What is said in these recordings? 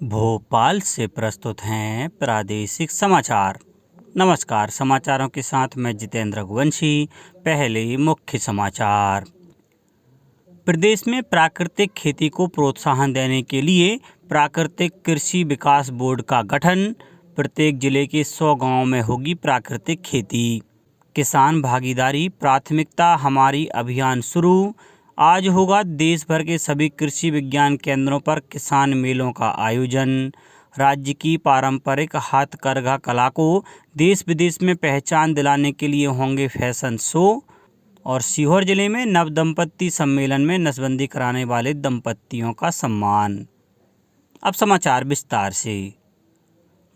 भोपाल से प्रस्तुत हैं प्रादेशिक समाचार। नमस्कार, समाचारों के साथ मैं जितेंद्र रघुवंशी। पहले मुख्य समाचार। प्रदेश में प्राकृतिक खेती को प्रोत्साहन देने के लिए प्राकृतिक कृषि विकास बोर्ड का गठन। प्रत्येक जिले के 100 गांवों में होगी प्राकृतिक खेती। किसान भागीदारी प्राथमिकता हमारी अभियान शुरू। आज होगा देश भर के सभी कृषि विज्ञान केंद्रों पर किसान मेलों का आयोजन। राज्य की पारंपरिक हाथकरघा कला को देश विदेश में पहचान दिलाने के लिए होंगे फैशन शो। और सीहोर जिले में नव दंपत्ति सम्मेलन में नसबंदी कराने वाले दंपत्तियों का सम्मान। अब समाचार विस्तार से।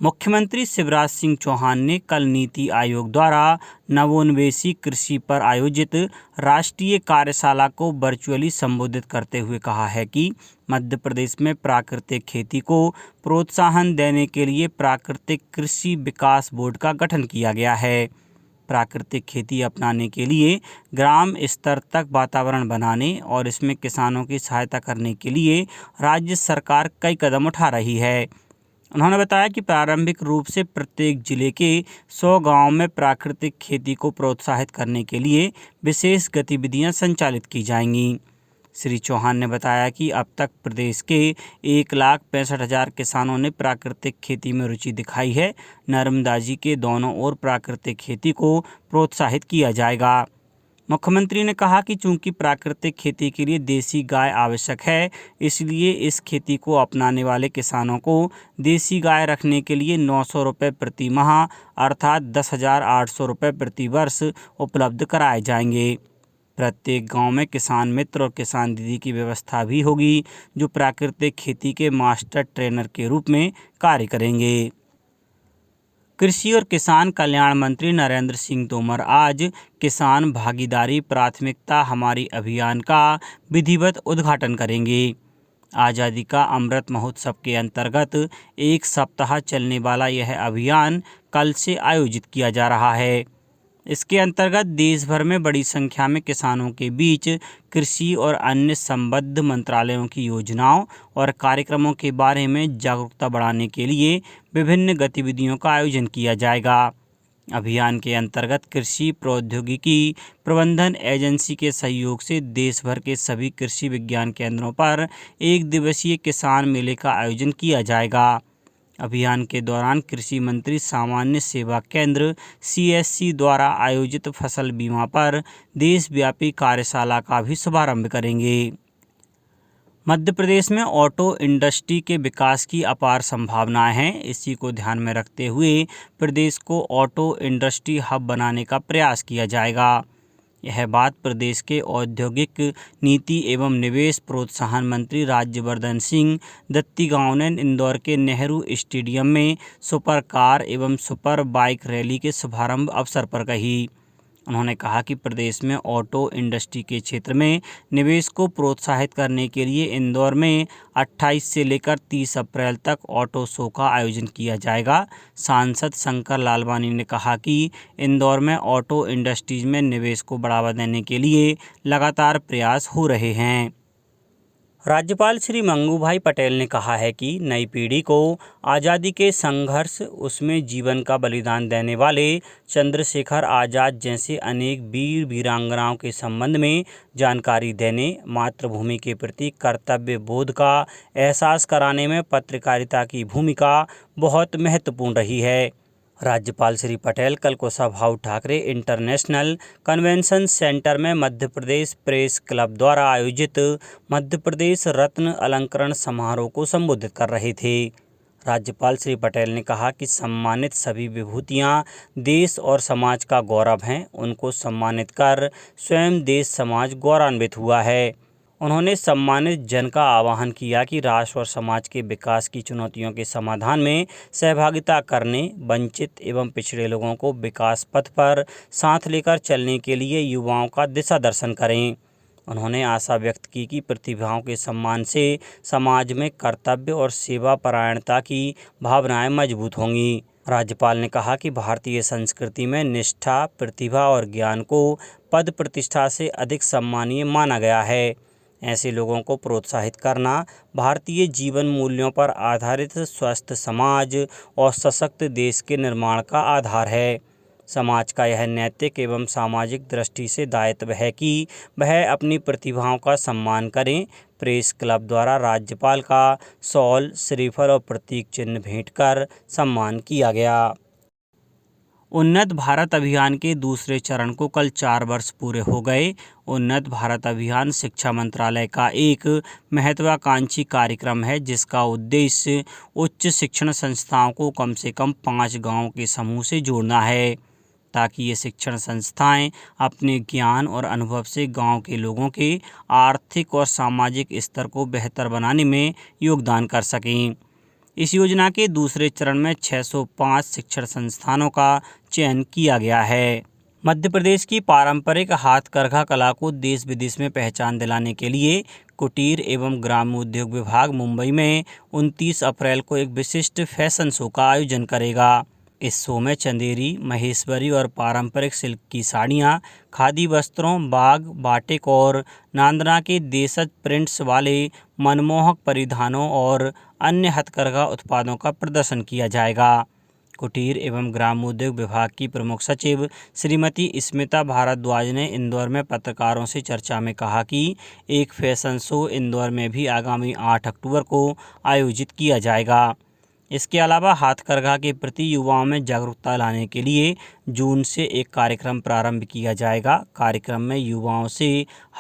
मुख्यमंत्री शिवराज सिंह चौहान ने कल नीति आयोग द्वारा नवोन्मेषी कृषि पर आयोजित राष्ट्रीय कार्यशाला को वर्चुअली संबोधित करते हुए कहा है कि मध्य प्रदेश में प्राकृतिक खेती को प्रोत्साहन देने के लिए प्राकृतिक कृषि विकास बोर्ड का गठन किया गया है। प्राकृतिक खेती अपनाने के लिए ग्राम स्तर तक वातावरण बनाने और इसमें किसानों की सहायता करने के लिए राज्य सरकार कई कदम उठा रही है। उन्होंने बताया कि प्रारंभिक रूप से प्रत्येक जिले के 100 गांवों में प्राकृतिक खेती को प्रोत्साहित करने के लिए विशेष गतिविधियां संचालित की जाएंगी। श्री चौहान ने बताया कि अब तक प्रदेश के 1,65,000 किसानों ने प्राकृतिक खेती में रुचि दिखाई है। नर्मदा जी के दोनों ओर प्राकृतिक खेती को प्रोत्साहित किया जाएगा। मुख्यमंत्री ने कहा कि चूंकि प्राकृतिक खेती के लिए देसी गाय आवश्यक है, इसलिए इस खेती को अपनाने वाले किसानों को देसी गाय रखने के लिए 900 रुपये प्रति माह अर्थात 10,800 रुपये प्रति वर्ष उपलब्ध कराए जाएंगे। प्रत्येक गांव में किसान मित्र और किसान दीदी की व्यवस्था भी होगी, जो प्राकृतिक खेती के मास्टर ट्रेनर के रूप में कार्य करेंगे। कृषि और किसान कल्याण मंत्री नरेंद्र सिंह तोमर आज किसान भागीदारी प्राथमिकता हमारी अभियान का विधिवत उद्घाटन करेंगे। आज़ादी का अमृत महोत्सव के अंतर्गत एक सप्ताह चलने वाला यह अभियान कल से आयोजित किया जा रहा है। इसके अंतर्गत देश भर में बड़ी संख्या में किसानों के बीच कृषि और अन्य संबद्ध मंत्रालयों की योजनाओं और कार्यक्रमों के बारे में जागरूकता बढ़ाने के लिए विभिन्न गतिविधियों का आयोजन किया जाएगा। अभियान के अंतर्गत कृषि प्रौद्योगिकी प्रबंधन एजेंसी के सहयोग से देश भर के सभी कृषि विज्ञान केंद्रों पर एक दिवसीय किसान मेले का आयोजन किया जाएगा। अभियान के दौरान कृषि मंत्री सामान्य सेवा केंद्र CSC द्वारा आयोजित फसल बीमा पर देशव्यापी कार्यशाला का भी शुभारंभ करेंगे। मध्य प्रदेश में ऑटो इंडस्ट्री के विकास की अपार संभावनाएं हैं। इसी को ध्यान में रखते हुए प्रदेश को ऑटो इंडस्ट्री हब बनाने का प्रयास किया जाएगा। यह बात प्रदेश के औद्योगिक नीति एवं निवेश प्रोत्साहन मंत्री राज्यवर्धन सिंह दत्तीगांव ने इंदौर के नेहरू स्टेडियम में सुपर कार एवं सुपर बाइक रैली के शुभारंभ अवसर पर कही। उन्होंने कहा कि प्रदेश में ऑटो इंडस्ट्री के क्षेत्र में निवेश को प्रोत्साहित करने के लिए इंदौर में 28 से लेकर 30 अप्रैल तक ऑटो शो का आयोजन किया जाएगा। सांसद शंकर लालवानी ने कहा कि इंदौर में ऑटो इंडस्ट्रीज में निवेश को बढ़ावा देने के लिए लगातार प्रयास हो रहे हैं। राज्यपाल श्री मंगू भाई पटेल ने कहा है कि नई पीढ़ी को आज़ादी के संघर्ष उसमें जीवन का बलिदान देने वाले चंद्रशेखर आज़ाद जैसे अनेक वीर वीरांगनाओं के संबंध में जानकारी देने, मातृभूमि के प्रति कर्तव्य बोध का एहसास कराने में पत्रकारिता की भूमिका बहुत महत्वपूर्ण रही है। राज्यपाल श्री पटेल कल Kushabhau Thackeray international convention centre में मध्य प्रदेश प्रेस क्लब द्वारा आयोजित मध्य प्रदेश रत्न अलंकरण समारोह को संबोधित कर रहे थे। राज्यपाल श्री पटेल ने कहा कि सम्मानित सभी विभूतियां देश और समाज का गौरव हैं। उनको सम्मानित कर स्वयं देश समाज गौरवान्वित हुआ है। उन्होंने सम्मानित जन का आह्वान किया कि राष्ट्र और समाज के विकास की चुनौतियों के समाधान में सहभागिता करने, वंचित एवं पिछड़े लोगों को विकास पथ पर साथ लेकर चलने के लिए युवाओं का दिशा दर्शन करें। उन्होंने आशा व्यक्त की कि प्रतिभाओं के सम्मान से समाज में कर्तव्य और सेवा परायणता की भावनाएं मजबूत होंगी। राज्यपाल ने कहा कि भारतीय संस्कृति में निष्ठा, प्रतिभा और ज्ञान को पद प्रतिष्ठा से अधिक सम्मानीय माना गया है। ऐसे लोगों को प्रोत्साहित करना भारतीय जीवन मूल्यों पर आधारित स्वस्थ समाज और सशक्त देश के निर्माण का आधार है। समाज का यह नैतिक एवं सामाजिक दृष्टि से दायित्व है कि वह अपनी प्रतिभाओं का सम्मान करें। प्रेस क्लब द्वारा राज्यपाल का शॉल, श्रीफल और प्रतीक चिन्ह भेंट कर सम्मान किया गया। उन्नत भारत अभियान के दूसरे चरण को कल 4 वर्ष पूरे हो गए। उन्नत भारत अभियान शिक्षा मंत्रालय का एक महत्वाकांक्षी कार्यक्रम है, जिसका उद्देश्य उच्च शिक्षण संस्थाओं को कम से कम 5 गाँवों के समूह से जोड़ना है, ताकि ये शिक्षण संस्थाएं अपने ज्ञान और अनुभव से गांव के लोगों के आर्थिक और सामाजिक स्तर को बेहतर बनाने में योगदान कर सकें। इस योजना के दूसरे चरण में 605 शिक्षण संस्थानों का चयन किया गया है। मध्य प्रदेश की पारंपरिक हाथकरघा कला को देश विदेश में पहचान दिलाने के लिए कुटीर एवं ग्राम्य उद्योग विभाग मुंबई में 29 अप्रैल को एक विशिष्ट फैशन शो का आयोजन करेगा। इस शो में चंदेरी, महेश्वरी और पारंपरिक सिल्क की साड़ियाँ, खादी वस्त्रों, बाग, बाटिक और नांदना के देशज प्रिंट्स वाले मनमोहक परिधानों और अन्य हथकरघा उत्पादों का प्रदर्शन किया जाएगा। कुटीर एवं ग्रामोद्योग विभाग की प्रमुख सचिव श्रीमती स्मिता भारद्वाज ने इंदौर में पत्रकारों से चर्चा में कहा कि एक फैशन शो इंदौर में भी आगामी 8 अक्टूबर को आयोजित किया जाएगा। इसके अलावा हाथकरघा के प्रति युवाओं में जागरूकता लाने के लिए जून से एक कार्यक्रम प्रारंभ किया जाएगा। कार्यक्रम में युवाओं से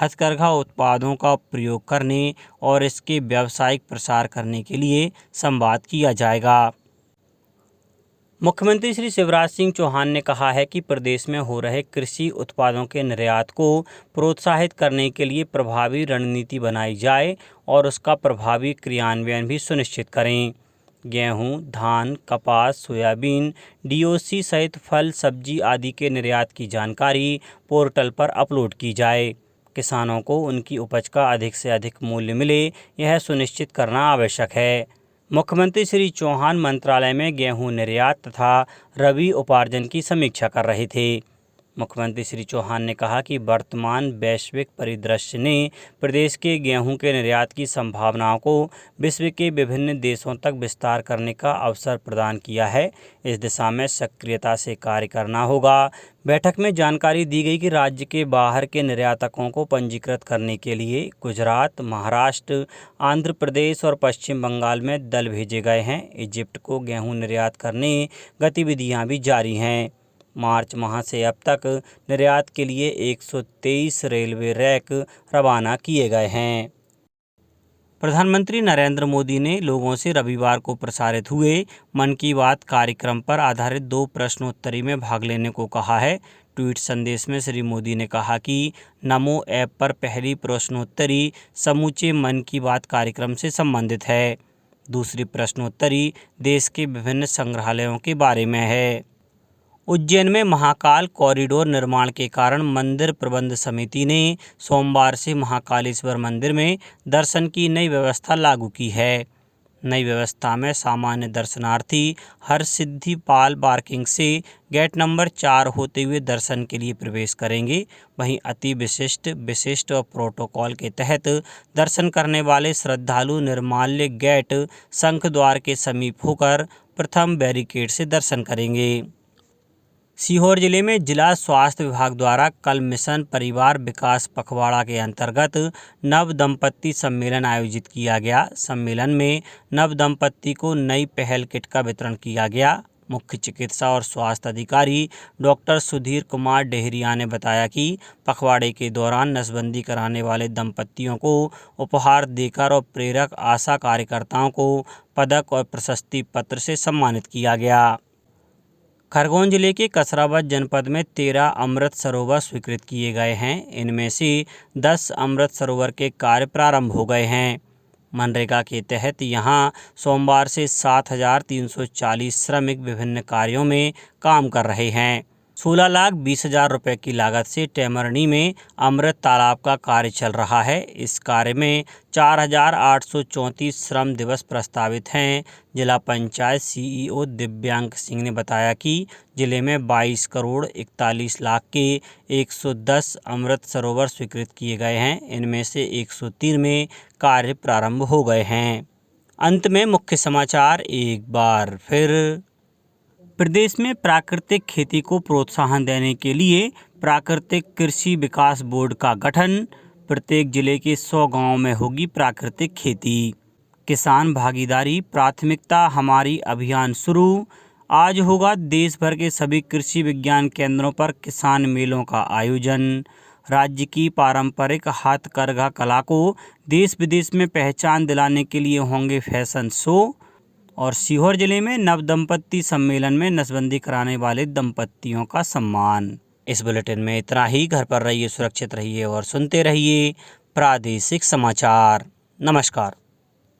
हथकरघा उत्पादों का प्रयोग करने और इसके व्यावसायिक प्रसार करने के लिए संवाद किया जाएगा। मुख्यमंत्री श्री शिवराज सिंह चौहान ने कहा है कि प्रदेश में हो रहे कृषि उत्पादों के निर्यात को प्रोत्साहित करने के लिए प्रभावी रणनीति बनाई जाए और उसका प्रभावी क्रियान्वयन भी सुनिश्चित करें। गेहूं, धान, कपास, सोयाबीन, डीओसी सहित फल, सब्जी आदि के निर्यात की जानकारी पोर्टल पर अपलोड की जाए। किसानों को उनकी उपज का अधिक से अधिक मूल्य मिले, यह सुनिश्चित करना आवश्यक है। मुख्यमंत्री श्री चौहान मंत्रालय में गेहूं निर्यात तथा रबी उपार्जन की समीक्षा कर रहे थे। मुख्यमंत्री श्री चौहान ने कहा कि वर्तमान वैश्विक परिदृश्य ने प्रदेश के गेहूं के निर्यात की संभावनाओं को विश्व के विभिन्न देशों तक विस्तार करने का अवसर प्रदान किया है। इस दिशा में सक्रियता से कार्य करना होगा। बैठक में जानकारी दी गई कि राज्य के बाहर के निर्यातकों को पंजीकृत करने के लिए गुजरात, महाराष्ट्र, आंध्र प्रदेश और पश्चिम बंगाल में दल भेजे गए हैं। इजिप्ट को गेहूं निर्यात करने गतिविधियां भी जारी हैं। मार्च माह से अब तक निर्यात के लिए 123 रेलवे रैक रवाना किए गए हैं। प्रधानमंत्री नरेंद्र मोदी ने लोगों से रविवार को प्रसारित हुए मन की बात कार्यक्रम पर आधारित 2 प्रश्नोत्तरी में भाग लेने को कहा है। ट्वीट संदेश में श्री मोदी ने कहा कि नमो ऐप पर पहली प्रश्नोत्तरी समूचे मन की बात कार्यक्रम से संबंधित है। दूसरी प्रश्नोत्तरी देश के विभिन्न संग्रहालयों के बारे में है। उज्जैन में महाकाल कॉरिडोर निर्माण के कारण मंदिर प्रबंध समिति ने सोमवार से महाकालेश्वर मंदिर में दर्शन की नई व्यवस्था लागू की है। नई व्यवस्था में सामान्य दर्शनार्थी हरसिद्धिपाल पार्किंग से गेट नंबर 4 होते हुए दर्शन के लिए प्रवेश करेंगे। वहीं अति विशिष्ट और प्रोटोकॉल के तहत दर्शन करने वाले श्रद्धालु निर्माल्य गेट शंख द्वार के समीप होकर प्रथम बैरिकेड से दर्शन करेंगे। सीहोर जिले में जिला स्वास्थ्य विभाग द्वारा कल मिशन परिवार विकास पखवाड़ा के अंतर्गत नव दंपत्ति सम्मेलन आयोजित किया गया। सम्मेलन में नव दंपत्ति को नई पहल किट का वितरण किया गया। मुख्य चिकित्सा और स्वास्थ्य अधिकारी डॉक्टर सुधीर कुमार डेहरिया ने बताया कि पखवाड़े के दौरान नसबंदी कराने वाले दंपत्तियों को उपहार देकर और प्रेरक आशा कार्यकर्ताओं को पदक और प्रशस्ति पत्र से सम्मानित किया गया। खरगोन जिले के कसरावद जनपद में 13 अमृत सरोवर स्वीकृत किए गए हैं। इनमें से 10 अमृत सरोवर के कार्य प्रारंभ हो गए हैं। मनरेगा के तहत यहां सोमवार से 7,340 श्रमिक विभिन्न कार्यों में काम कर रहे हैं। 16,20,000 रुपये की लागत से टेमरनी में अमृत तालाब का कार्य चल रहा है। इस कार्य में 4,834 श्रम दिवस प्रस्तावित हैं। जिला पंचायत सीईओ दिव्यांग सिंह ने बताया कि जिले में 22 करोड़ 41 लाख के 110 अमृत सरोवर स्वीकृत किए गए हैं। इनमें से 103 में कार्य प्रारंभ हो गए हैं। अंत में मुख्य समाचार एक बार फिर। प्रदेश में प्राकृतिक खेती को प्रोत्साहन देने के लिए प्राकृतिक कृषि विकास बोर्ड का गठन। प्रत्येक जिले के 100 गांवों में होगी प्राकृतिक खेती। किसान भागीदारी प्राथमिकता हमारी अभियान शुरू। आज होगा देश भर के सभी कृषि विज्ञान केंद्रों पर किसान मेलों का आयोजन। राज्य की पारंपरिक हाथकरघा कला को देश विदेश में पहचान दिलाने के लिए होंगे फैशन शो। और सीहोर जिले में नव दंपत्ति सम्मेलन में नसबंदी कराने वाले दंपत्तियों का सम्मान। इस बुलेटिन में इतना ही। घर पर रहिए, सुरक्षित रहिए और सुनते रहिए प्रादेशिक समाचार। नमस्कार।